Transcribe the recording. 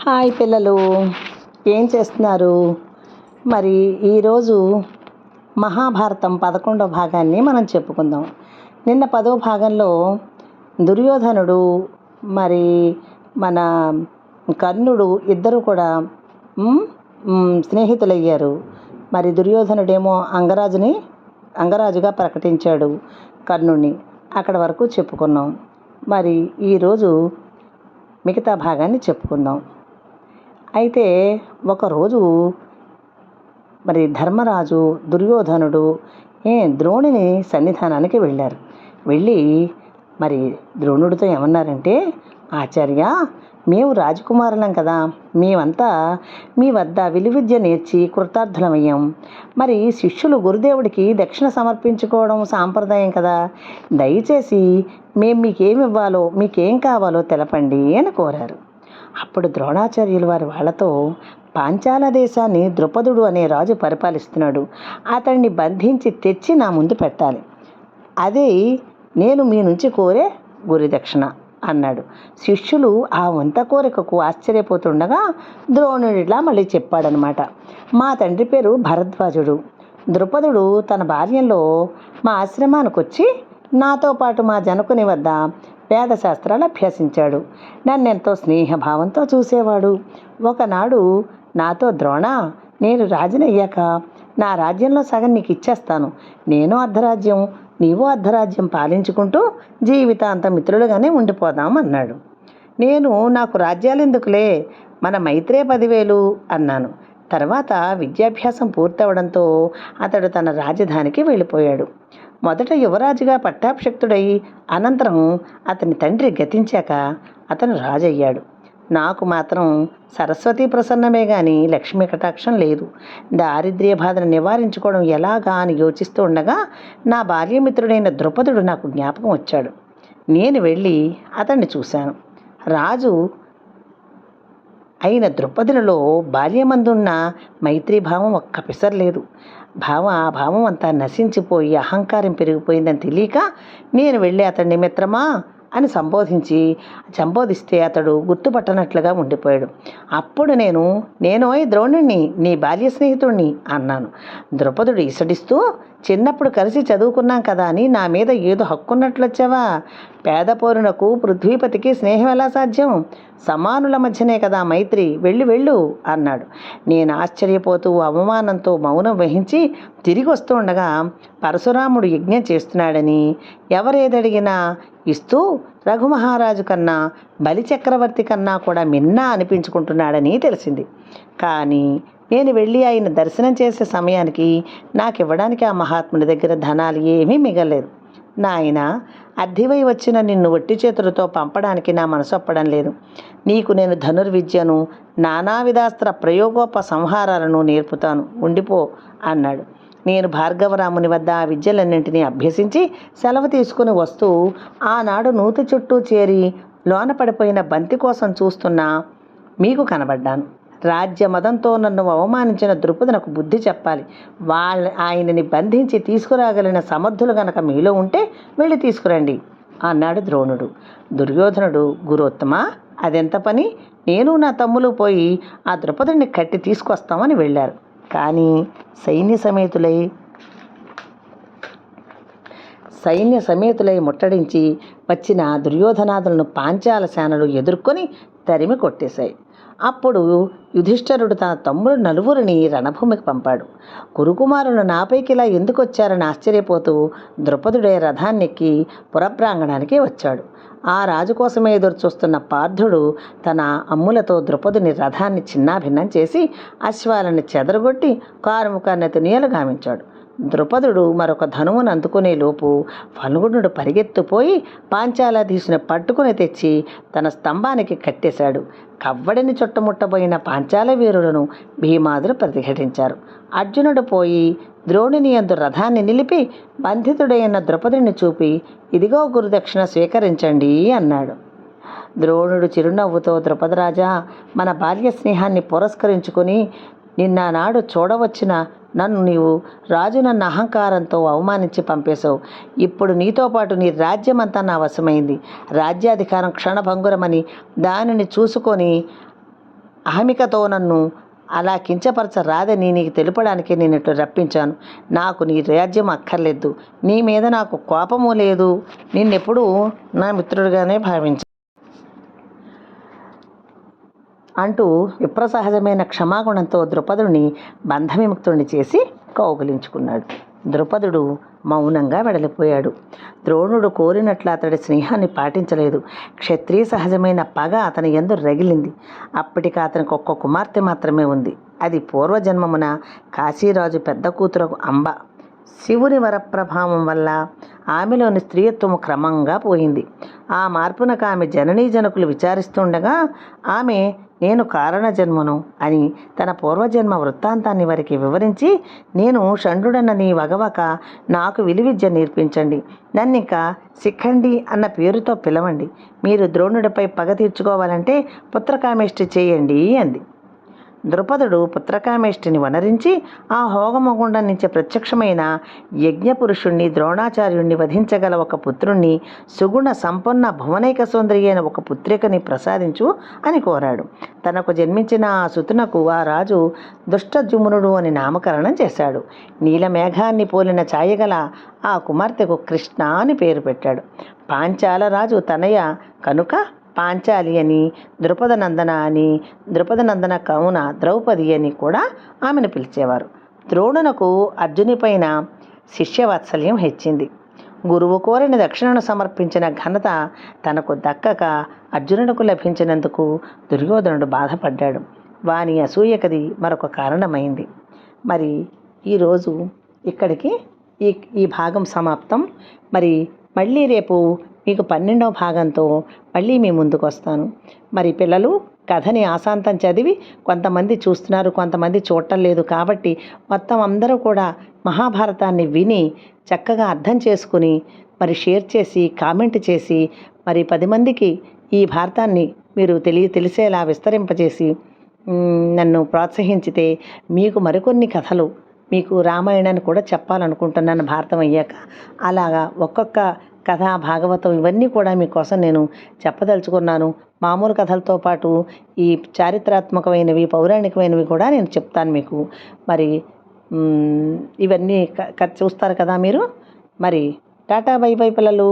Hi పిల్లలు, ఏం చేస్తున్నారు? మరి ఈరోజు మహాభారతం 11వ భాగాన్ని మనం చెప్పుకుందాం. నిన్న 10వ భాగంలో దుర్యోధనుడు మరి మన కర్ణుడు ఇద్దరు కూడా స్నేహితులయ్యారు. మరి దుర్యోధనుడేమో అంగరాజుగా ప్రకటించాడు కర్ణుడిని. అక్కడ వరకు చెప్పుకున్నాం. మరి ఈరోజు మిగతా భాగాన్ని చెప్పుకుందాం. అయితే ఒకరోజు మరి ధర్మరాజు, దుర్యోధనుడు ద్రోణుని సన్నిధానానికి వెళ్ళి మరి ద్రోణుడితో ఏమన్నారంటే, ఆచార్య, మేము రాజకుమారులం కదా, మేమంతా మీ వద్ద విలువిద్య నేర్చి కృతార్థులమయ్యాం. మరి శిష్యులు గురుదేవుడికి దక్షిణ సమర్పించుకోవడం సాంప్రదాయం కదా, దయచేసి మేము మీకేం కావాలో తెలపండి అని కోరారు. అప్పుడు ద్రోణాచార్యులు వాళ్ళతో, పాంచాల దేశాన్ని ద్రుపదుడు అనే రాజు పరిపాలిస్తున్నాడు, అతన్ని బంధించి తెచ్చి నా ముందు పెట్టాలి, అదే నేను మీ నుంచి కోరే గురుదక్షిణ అన్నాడు. శిష్యులు ఆ వంత కోరికకు ఆశ్చర్యపోతుండగా ద్రోణుడిలా మళ్ళీ చెప్పాడనమాట. మా తండ్రి పేరు భరద్వాజుడు. ద్రుపదుడు తన బాల్యంలో మా ఆశ్రమానికి వచ్చి నాతో పాటు మా జనకుని వద్ద వేదశాస్త్రాలు అభ్యసించాడు. నన్నెంతో స్నేహభావంతో చూసేవాడు. ఒకనాడు నాతో, ద్రోణ, నేను రాజునయ్యాక నా రాజ్యంలో సగం నీకు ఇచ్చేస్తాను, నేను అర్ధరాజ్యం, నీవు అర్ధరాజ్యం పాలించుకుంటూ జీవితాంతం మిత్రులుగానే ఉండిపోదాం అన్నాడు. నాకు రాజ్యాలు ఎందుకులే, మన మైత్రే 10,000 అన్నాను. తర్వాత విద్యాభ్యాసం పూర్తవడంతో అతడు తన రాజధానికి వెళ్ళిపోయాడు. మొదట యువరాజుగా పట్టాభిషిక్తుడై అనంతరం అతని తండ్రి గతించాక అతను రాజయ్యాడు. నాకు మాత్రం సరస్వతి ప్రసన్నమే కానీ లక్ష్మీ కటాక్షం లేదు. దారిద్ర్య బాధను నివారించుకోవడం ఎలాగా అని చూస్తూ ఉండగా నా బాల్యమిత్రుడైన ద్రుపదుడు నాకు జ్ఞాపకం వచ్చాడు. నేను వెళ్ళి అతన్ని చూశాను. రాజు అయిన ద్రుపదులలో బాల్యమందున్న మైత్రీభావం ఒక్క పిసరలేదు. ఆ భావం అంతా నశించిపోయి అహంకారం పెరిగిపోయిందని తెలియక నేను వెళ్ళి అతన్ని మిత్రమా అని సంబోధిస్తే అతడు గుర్తుపట్టనట్లుగా ఉండిపోయాడు. అప్పుడు నేను ద్రోణుణ్ణి, నీ బాల్య స్నేహితుణ్ణి అన్నాను. ద్రుపదుడు ఇసడిస్తూ, చిన్నప్పుడు కలిసి చదువుకున్నాం కదా అని నా మీద ఏదో హక్కున్నట్లు వచ్చావా? పేద పౌరునకు పృథ్వీపతికి స్నేహం ఎలా సాధ్యం? సమానుల మధ్యనే కదా మైత్రి, వెళ్ళు అన్నాడు. నేను ఆశ్చర్యపోతూ అవమానంతో మౌనం వహించి తిరిగి వస్తూ ఉండగా పరశురాముడు యజ్ఞం చేస్తున్నాడని, ఎవరేదడిగినా ఇస్తూ రఘుమహారాజు కన్నా బలిచక్రవర్తి కన్నా కూడా మిన్నా అనిపించుకుంటున్నాడని తెలిసింది. కానీ నేను వెళ్ళి ఆయన దర్శనం చేసే సమయానికి నాకు ఇవ్వడానికి ఆ మహాత్ముడి దగ్గర ధనాలు ఏమీ మిగలేదు. నాయన, అద్దివై వచ్చిన నిన్ను ఒట్టి చేతులతో పంపడానికి నా మనసు ఒప్పడం లేదు. నీకు నేను ధనుర్విద్యను, నానావిధాస్త్ర ప్రయోగోపసంహారాలను నేర్పుతాను, ఉండిపో అన్నాడు. నేను భార్గవరాముని వద్ద ఆ విద్యలన్నింటినీ అభ్యసించి సెలవు తీసుకుని వస్తూ ఆనాడు నూతి చుట్టూ చేరి లోన పడిపోయిన బంతి కోసం చూస్తున్నా మీకు కనబడ్డాను. రాజ్య మదంతో నన్ను అవమానించిన ద్రుపదునకు బుద్ధి చెప్పాలి. ఆయనని బంధించి తీసుకురాగలిగిన సమర్థులు గనక మీలో ఉంటే వెళ్ళి తీసుకురండి అన్నాడు ద్రోణుడు. దుర్యోధనుడు, గురోత్తమ, అదెంత పని, నేను నా తమ్ములు పోయి ఆ ద్రుపదుడిని కట్టి తీసుకొస్తామని వెళ్ళారు. కానీ సైన్య సమేతులై ముట్టడించి వచ్చిన దుర్యోధనాదులను పాంచాల సేనలు ఎదుర్కొని తరిమి కొట్టేశాయి. అప్పుడు యుధిష్ఠిరుడు తన తమ్ముడు 9 రణభూమికి పంపాడు. కురుకుమారులు నాపైకి ఇలా ఎందుకు వచ్చారని ఆశ్చర్యపోతూ ద్రుపదుడే రథాన్నెక్కి పురప్రాంగణానికి వచ్చాడు. ఆ రాజు కోసమే ఎదురు చూస్తున్న పార్థుడు తన అమ్ములతో ద్రుపదుని రథాన్ని చిన్నాభిన్నం చేసి అశ్వాలను చెదరగొట్టి కారుముఖాన్ని తునియలు గావించాడు. ద్రుపదుడు మరొక ధనువును అందుకునే లోపు ఫల్గుణుడు పరిగెత్తుపోయి పాంచాలాధీశుని పట్టుకుని తెచ్చి తన స్తంభానికి కట్టేశాడు. కవ్వడిని చుట్టముట్టబోయిన పాంచాల వీరులను భీమాదులు ప్రతిఘటించారు. అర్జునుడు పోయి ద్రోణుని యందు రథాన్ని నిలిపి బంధితుడైన ద్రుపదుని చూపి, ఇదిగో గురుదక్షిణ స్వీకరించండి అన్నాడు. ద్రోణుడు చిరునవ్వుతో, ద్రుపదరాజా, మన బాల్య స్నేహాన్ని పురస్కరించుకొని నిన్ననాడు చూడవచ్చిన నన్ను నీవు రాజు నన్ను అహంకారంతో అవమానించి పంపేశావు. ఇప్పుడు నీతో పాటు నీ రాజ్యమంతా నా వశమైంది. రాజ్యాధికారం క్షణభంగురమని దానిని చూసుకొని అహమికతో నన్ను అలా కించపరచరాదని నీకు తెలుపడానికి నేను ఇట్లా రప్పించాను. నాకు నీ రాజ్యం అక్కర్లేదు, నీ మీద నాకు కోపము లేదు, నిన్నెప్పుడూ నా మిత్రుడిగానే భావించాను అంటూ విప్రసహజమైన క్షమాగుణంతో ద్రుపదుడిని బంధవిముక్తుడిని చేసి కౌగిలించుకున్నాడు. ద్రుపదుడు మౌనంగా వెడలిపోయాడు. ద్రోణుడు కోరినట్లు అతడి స్నేహాన్ని పాటించలేదు. క్షత్రియ సహజమైన పగ అతని యందు రగిలింది. అప్పటికి అతనికి ఒక్క కుమార్తె మాత్రమే ఉంది. అది పూర్వజన్మమున కాశీరాజు పెద్ద కూతురు అంబ. శివుని వరప్రభావం వల్ల ఆమెలోని స్త్రీత్వము క్రమంగా పోయింది. ఆ మార్పునకు ఆమె జననీ జనకులు విచారిస్తుండగా ఆమె నేను కారణజన్మను అని తన పూర్వజన్మ వృత్తాంతాన్ని వారికి వివరించి, నేను షండుడన్న నీ వగవక నాకు విలువిద్య నేర్పించండి, నన్నిక శిఖండి అన్న పేరుతో పిలవండి, మీరు ద్రోణుడిపై పగ తీర్చుకోవాలంటే పుత్రకామేష్టి చేయండి అంది. ద్రుపదుడు పుత్రకామేష్టిని వనరించి ఆ హోగమగుండం నుంచి ప్రత్యక్షమైన యజ్ఞపురుషుణ్ణి ద్రోణాచార్యుణ్ణి వధించగల ఒక పుత్రుణ్ణి, సుగుణ సంపన్న భువనైక సుందరి అయిన ఒక పుత్రికని ప్రసాదించు అని కోరాడు. తనకు జన్మించిన ఆ సుతునకు ఆ రాజు దుష్టజుమ్నుడు అని నామకరణం చేశాడు. నీలమేఘాన్ని పోలిన ఛాయగల ఆ కుమార్తెకు కృష్ణ అని పేరు పెట్టాడు. పాంచాల రాజు తనయ కనుక పాంచాలి అని, ద్రుపదనందన అని, ద్రుపదనందన కౌన ద్రౌపది అని కూడా ఆమెను పిలిచేవారు. ద్రోణునకు అర్జునిపైన శిష్యవాత్సల్యం హెచ్చింది. గురువు కోరిన దక్షిణను సమర్పించిన ఘనత తనకు దక్కక అర్జునుడికి లభించినందుకు దుర్యోధనుడు బాధపడ్డాడు. వాని అసూయకది మరొక కారణమైంది. మరి ఈరోజు ఇక్కడికి ఈ భాగం సమాప్తం. మరి మళ్ళీ రేపు మీకు 12వ భాగంతో మళ్ళీ మీ ముందుకు వస్తాను. మరి పిల్లలు కథని ఆశాంతం చదివి కొంతమంది చూస్తున్నారు, కొంతమంది చూడటం లేదు. కాబట్టి మొత్తం అందరూ కూడా మహాభారతాన్ని విని చక్కగా అర్థం చేసుకుని మరి షేర్ చేసి కామెంట్ చేసి మరి 10 మందికి ఈ భారతాన్ని మీరు తెలిసేలా విస్తరింపజేసి నన్ను ప్రోత్సహించితే మీకు మరికొన్ని కథలు మీకు రామాయణాన్ని కూడా చెప్పాలనుకుంటున్నాను భారతం అయ్యాక. అలాగా ఒక్కొక్క కథ, భాగవతం ఇవన్నీ కూడా మీకోసం నేను చెప్పదలుచుకున్నాను. మామూలు కథలతో పాటు ఈ చారిత్రాత్మకమైనవి, పౌరాణికమైనవి కూడా నేను చెప్తాను మీకు. మరి ఇవన్నీ చూస్తారు కదా మీరు. మరి టాటా బై బై పిల్లలు.